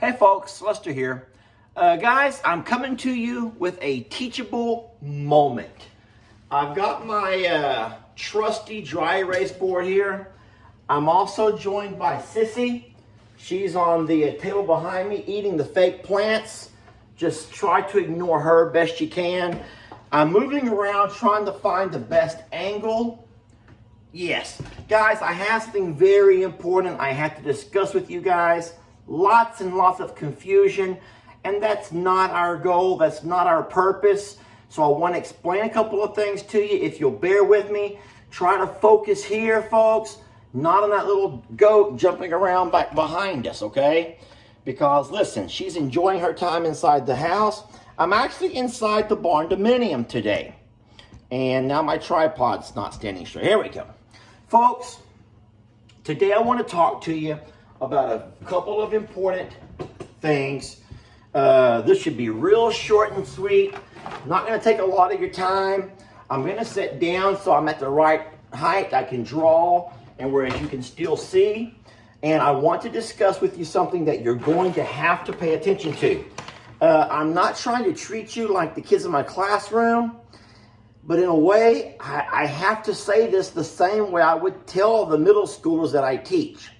Hey folks, Lester here. Guys, I'm coming to you with a teachable moment. I've got my trusty dry erase board here. I'm also joined by Sissy. She's on the table behind me eating the fake plants. Just try to ignore her best you can. I'm moving around trying to find the best angle. Yes, guys, I have something very important I have to discuss with you guys. Lots and lots of confusion, and that's not our goal, that's not our purpose. So I want to explain a couple of things to you. If you'll bear with me, try to focus here, folks, not on that little goat jumping around back behind us, okay? Because listen, she's enjoying her time inside the house. I'm actually inside the barn dominium today. And now my tripod's not standing straight. Here we go. Folks, today I want to talk to you about a couple of important things. This should be real short and sweet. Not going to take a lot of your time. I'm going to sit down so I'm at the right height. I can draw, and whereas you can still see. And I want to discuss with you something that you're going to have to pay attention to. I'm not trying to treat you like the kids in my classroom, but in a way, I have to say this the same way I would tell the middle schoolers that I teach.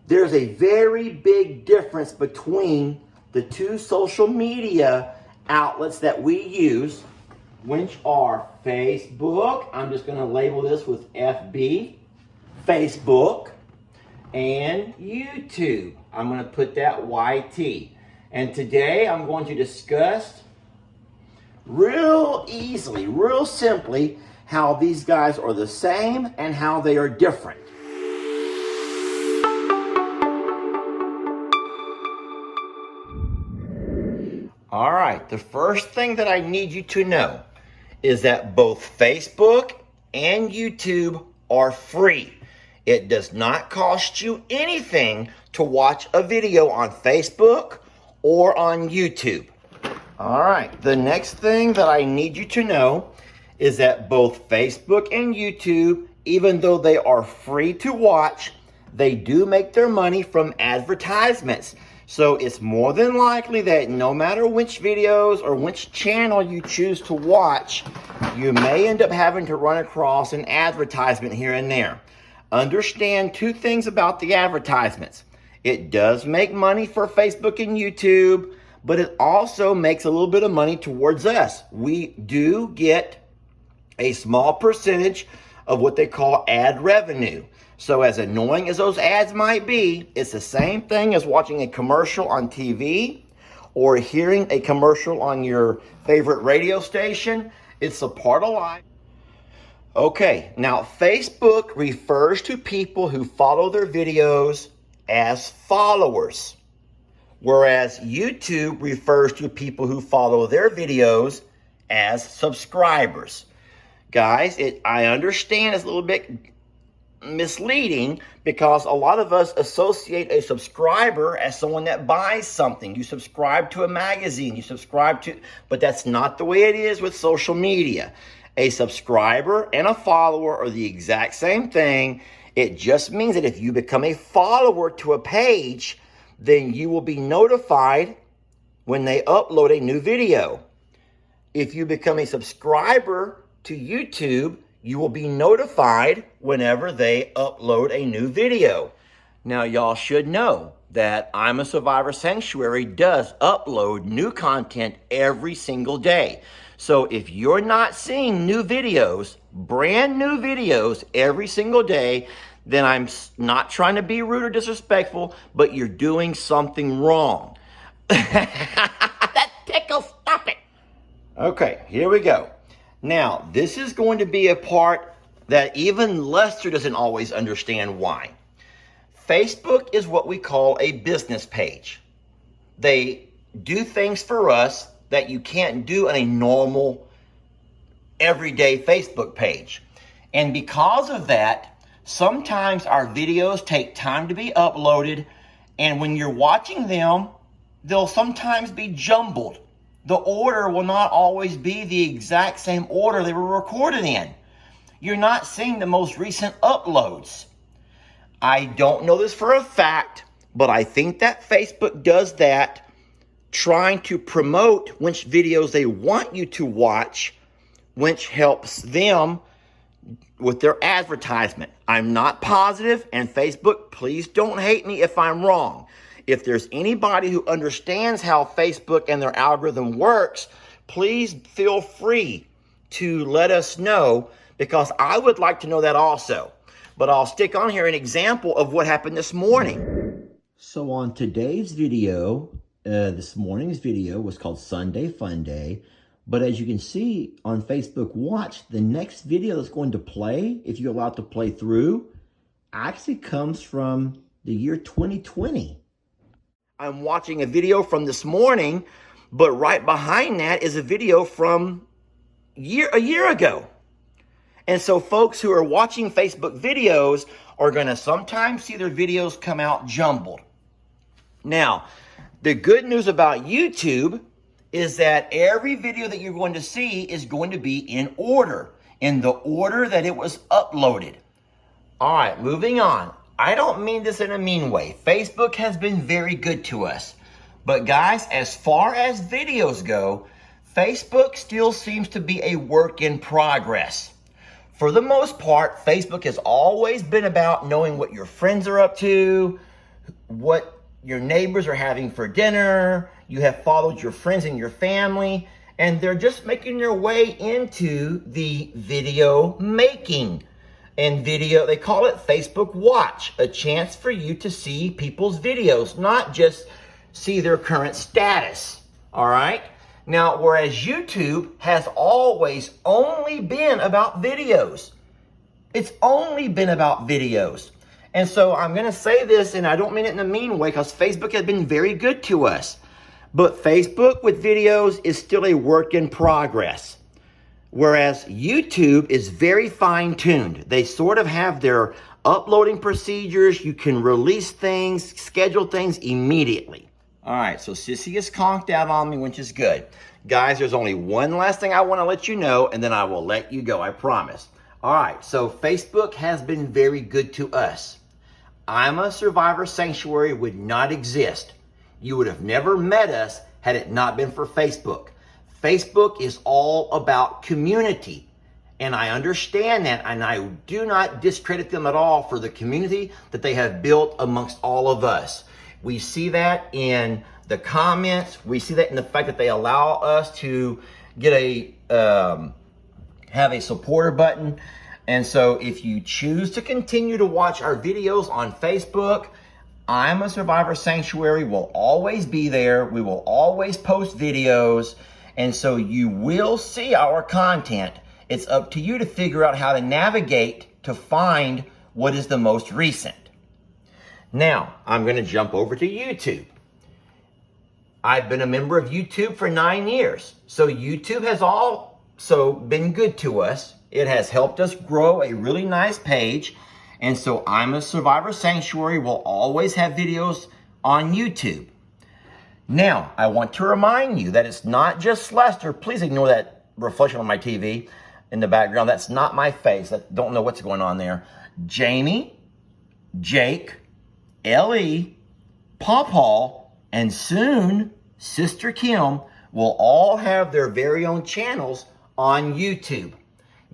There's a very big difference between the two social media outlets that we use, which are Facebook. I'm just going to label this with FB, Facebook, and YouTube. I'm going to put that YT. And today I'm going to discuss real easily, real simply, how these guys are the same and how they are different. All right, the first thing that I need you to know is that both Facebook and YouTube are free. It does not cost you anything to watch a video on Facebook or on YouTube. All right, the next thing that I need you to know is that both Facebook and YouTube, even though they are free to watch, they do make their money from advertisements. So it's more than likely that no matter which videos or which channel you choose to watch, you may end up having to run across an advertisement here and there. Understand two things about the advertisements. It does make money for Facebook and YouTube, but it also makes a little bit of money towards us. We do get a small percentage of what they call ad revenue. So as annoying as those ads might be, it's the same thing as watching a commercial on TV or hearing a commercial on your favorite radio station. It's a part of life. Okay, now Facebook refers to people who follow their videos as followers, whereas YouTube refers to people who follow their videos as subscribers. Guys, I understand it's a little bit misleading because a lot of us associate a subscriber as someone that buys something. You subscribe to a magazine, but that's not the way it is with social media. A subscriber and a follower are the exact same thing. It just means that if you become a follower to a page, then you will be notified when they upload a new video. If you become a subscriber to YouTube, you will be notified whenever they upload a new video. Now, y'all should know that I'm a Survivor Sanctuary does upload new content every single day. So if you're not seeing new videos, brand new videos every single day, then I'm not trying to be rude or disrespectful, but you're doing something wrong. That tickles, stop it. Okay, here we go. Now, this is going to be a part that even Lester doesn't always understand why. Facebook is what we call a business page. They do things for us that you can't do on a normal, everyday Facebook page. And because of that, sometimes our videos take time to be uploaded, and when you're watching them, they'll sometimes be jumbled. The order will not always be the exact same order they were recorded in. You're not seeing the most recent uploads. I don't know this for a fact, but I think that Facebook does that trying to promote which videos they want you to watch, which helps them with their advertisement. I'm not positive, and Facebook, please don't hate me if I'm wrong. If there's anybody who understands how Facebook and their algorithm works, please feel free to let us know, because I would like to know that also. But I'll stick on here an example of what happened this morning. So on today's video, this morning's video was called Sunday Fun Day. But as you can see on Facebook Watch, the next video that's going to play, if you're allowed to play through, actually comes from the year 2020. I'm watching a video from this morning, but right behind that is a video from a year ago. And so folks who are watching Facebook videos are going to sometimes see their videos come out jumbled. Now, the good news about YouTube is that every video that you're going to see is going to be in order, in the order that it was uploaded. All right, moving on. I don't mean this in a mean way. Facebook has been very good to us. But guys, as far as videos go, Facebook still seems to be a work in progress. For the most part, Facebook has always been about knowing what your friends are up to, what your neighbors are having for dinner. You have followed your friends and your family, and they're just making their way into the video making. And video, they call it Facebook Watch, a chance for you to see people's videos, not just see their current status. All right? Now, whereas YouTube has always only been about videos. It's only been about videos. And so I'm going to say this, and I don't mean it in a mean way, because Facebook has been very good to us. But Facebook with videos is still a work in progress. Whereas YouTube is very fine-tuned. They sort of have their uploading procedures. You can release things, schedule things immediately. All right, so Sissy is conked out on me, which is good. Guys, there's only one last thing I want to let you know, and then I will let you go, I promise. All right, so Facebook has been very good to us. I'm a Survivor Sanctuary would not exist. You would have never met us had it not been for Facebook. Facebook is all about community, and I understand that, and I do not discredit them at all for the community that they have built amongst all of us. We see that in the comments. We see that in the fact that they allow us to get have a supporter button. And so if you choose to continue to watch our videos on Facebook, I'm a Survivor Sanctuary will always be there. We will always post videos. And so you will see our content. It's up to you to figure out how to navigate to find what is the most recent. Now, I'm going to jump over to YouTube. I've been a member of YouTube for 9 years. So YouTube has also been good to us. It has helped us grow a really nice page. And so I'm a Survivor Sanctuary will always have videos on YouTube. Now, I want to remind you that it's not just Lester. Please ignore that reflection on my TV in the background. That's not my face. I don't know what's going on there. Jamie, Jake, Ellie, Pawpaw, and soon Sister Kim will all have their very own channels on YouTube.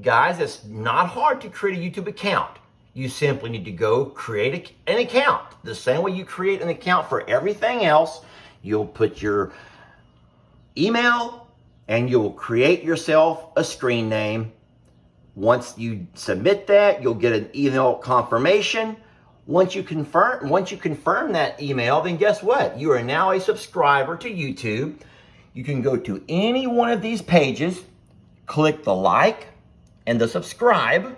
Guys, it's not hard to create a YouTube account. You simply need to go create an account. The same way you create an account for everything else. You'll put your email and you'll create yourself a screen name. Once you submit that, you'll get an email confirmation. Once you confirm that email, then guess what? You are now a subscriber to YouTube. You can go to any one of these pages, click the like and the subscribe,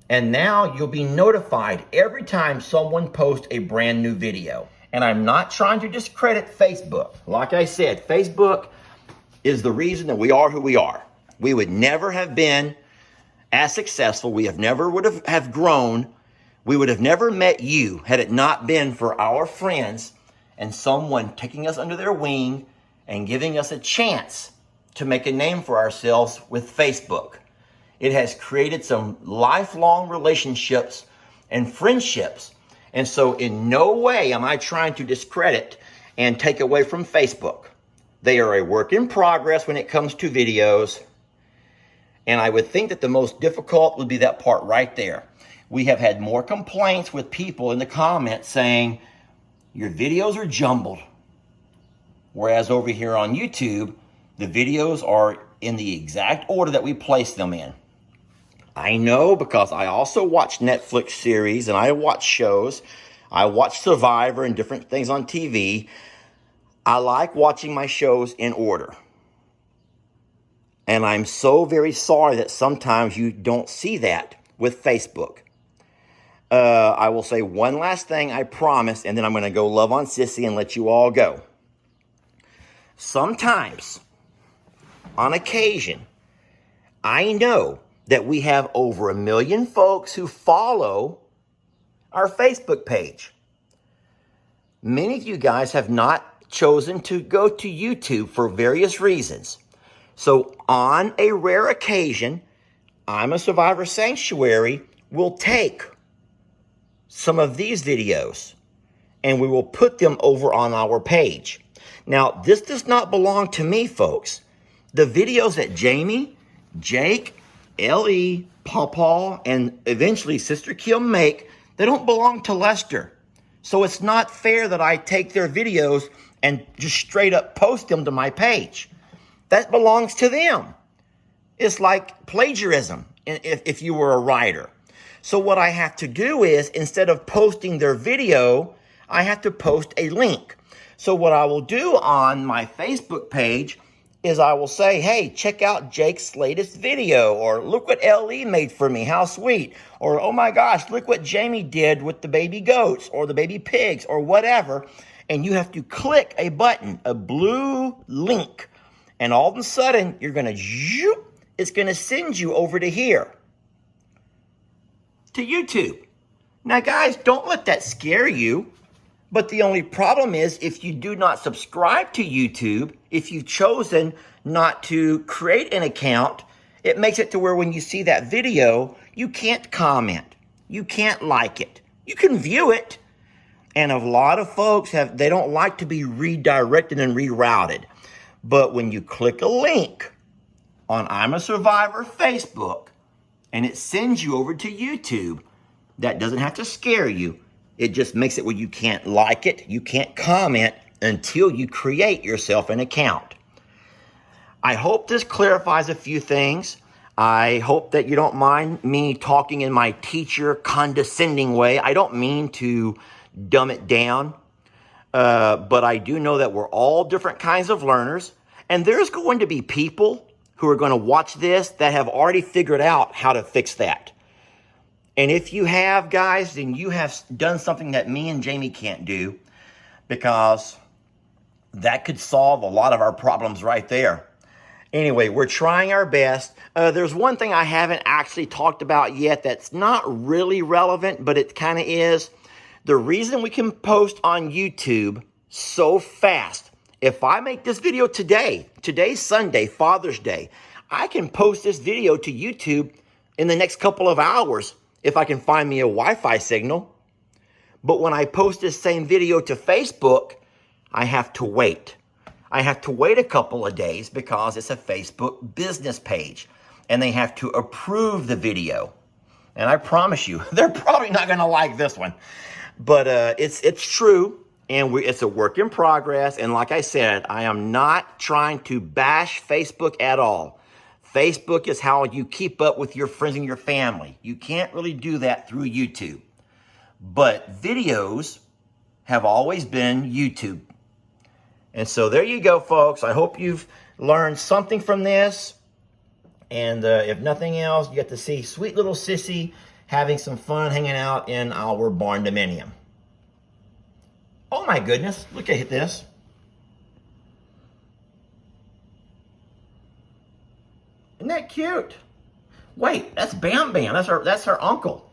and now you'll be notified every time someone posts a brand new video. And I'm not trying to discredit Facebook. Like I said, Facebook is the reason that we are who we are. We would never have been as successful. We would have grown. We would have never met you had it not been for our friends and someone taking us under their wing and giving us a chance to make a name for ourselves with Facebook. It has created some lifelong relationships and friendships. And so in no way am I trying to discredit and take away from Facebook. They are a work in progress when it comes to videos. And I would think that the most difficult would be that part right there. We have had more complaints with people in the comments saying, your videos are jumbled. Whereas over here on YouTube, the videos are in the exact order that we place them in. I know because I also watch Netflix series and I watch shows. I watch Survivor and different things on TV. I like watching my shows in order. And I'm so very sorry that sometimes you don't see that with Facebook. I will say one last thing, I promise, and then I'm going to go love on Sissy and let you all go. Sometimes, on occasion, I know that we have over 1 million folks who follow our Facebook page. Many of you guys have not chosen to go to YouTube for various reasons. So on a rare occasion, I'm a Survivor Sanctuary will take some of these videos and we will put them over on our page. Now, this does not belong to me, folks. The videos that Jamie, Jake, L.E., Pawpaw, and eventually Sister Kim make, they don't belong to Lester. So it's not fair that I take their videos and just straight up post them to my page. That belongs to them. It's like plagiarism if you were a writer. So what I have to do is, instead of posting their video, I have to post a link. So what I will do on my Facebook page is I will say, hey, check out Jake's latest video, or look what L.E. made for me, how sweet, or oh my gosh, look what Jamie did with the baby goats, or the baby pigs, or whatever. And you have to click a button, a blue link, and all of a sudden, you're going to, it's going to send you over to here, to YouTube. Now, guys, don't let that scare you. But the only problem is if you do not subscribe to YouTube, if you've chosen not to create an account, it makes it to where when you see that video, you can't comment. You can't like it. You can view it. And a lot of folks they don't like to be redirected and rerouted. But when you click a link on I'm a Survivor Facebook and it sends you over to YouTube, that doesn't have to scare you. It just makes it where you can't like it, you can't comment until you create yourself an account. I hope this clarifies a few things. I hope that you don't mind me talking in my teacher condescending way. I don't mean to dumb it down, but I do know that we're all different kinds of learners, and there's going to be people who are going to watch this that have already figured out how to fix that. And if you have, guys, then you have done something that me and Jamie can't do, because that could solve a lot of our problems right there. Anyway, we're trying our best. There's one thing I haven't actually talked about yet that's not really relevant, but it kind of is. The reason we can post on YouTube so fast, if I make this video today's Sunday, Father's Day, I can post this video to YouTube in the next couple of hours if I can find me a Wi-Fi signal. But when I post this same video to Facebook, I have to wait. I have to wait a couple of days because it's a Facebook business page and they have to approve the video. And I promise you, they're probably not going to like this one. But it's true, and it's a work in progress. And like I said, I am not trying to bash Facebook at all. Facebook is how you keep up with your friends and your family. You can't really do that through YouTube. But videos have always been YouTube. And so there you go, folks. I hope you've learned something from this. And if nothing else, you get to see sweet little Sissy having some fun hanging out in our barn dominium. Oh my goodness, look at this. Isn't that cute? Wait, that's Bam Bam. That's her uncle.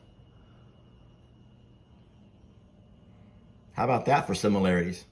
How about that for similarities?